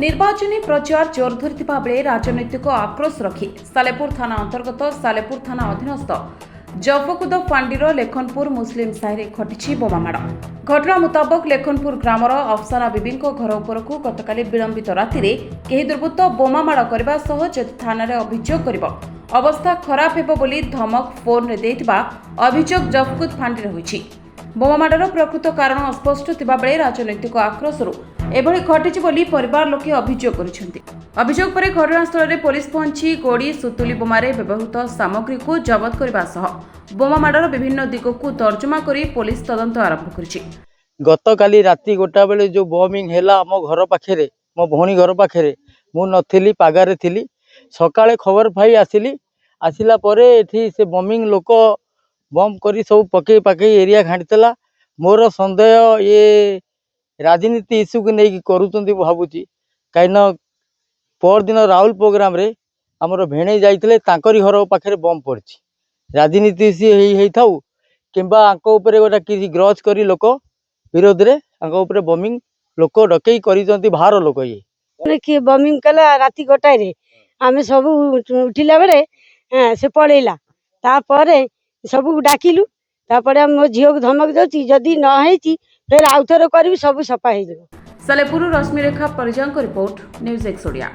निर्वाचनी प्रचार जोर धरिथिबा बेले राजनैतिक आक्रोश रखी सालेपुर थाना अंतर्गत सालेपुर थाना अधीनस्थ जफकुद फांडीर लेखनपुर मुस्लिम साहिरे घटी बोमामाड़। घटना मुताबक लेखनपुर ग्रामर अफसाना बीबी घर उपरकू गतकाली विलंबित राति केही दुर्बृत्त बोमामाड़ करने सह जदि थाना अभियोग कर अवस्था खराब हेबो बोली धमक फोन रे देइथिबा अभियोग जफकुद फांडीर होइछि। बोमामाड़र प्रकृत कारण अस्पष्ट थिबा बेले राजनैतिक आक्रोशरू एभली घटिछि बोली परिवार लोके अभियोग करिसेंति। अभियोग पर घटनास्थल में पुलिस पहुंची गोड़ी सुतुली बोमारे व्यवहृत सामग्री को जबत करने सह बोमामाड़र विभिन्न दिग को तर्जमा करी पुलिस तदंत आरंभ करिछि। गत काली राति गोटा बेले जो बॉम्बिंग हैला आम घर पाखे मो भौणी घर पाखे मु नथिली पागारे थिली सकाळे खबर पाई आसिली आसिला परे एठी से बॉम्बिंग लोक बम करी सब पकई पकई एरिया घाटीला मोर संदेह ये राजनीति इश्यू को लेकिन करूँ भावुची कहीं पर दिन राहुल प्रोग्राम रे आमर भेणे जाइए तांकरी घर पाखे बम पड़ी राजनीति इश्यू थाऊ किंबा आंको गोटा किसी ग्रज करी लोक विरोध रे आंको बमिंग लोक डकई कर बाहर लोक ये किए बमिंग कला राति गोटाए रे आमे सब उठिला बेले से पड़ेला तापर सब डाकिलु तापर मो झील को धमक दउची जदि न हेची फिर आउ थोर करी सब सफा हो। सालेपुर रश्मिरेखा परिजांक रिपोर्ट न्यूज़ 1 ओडिया।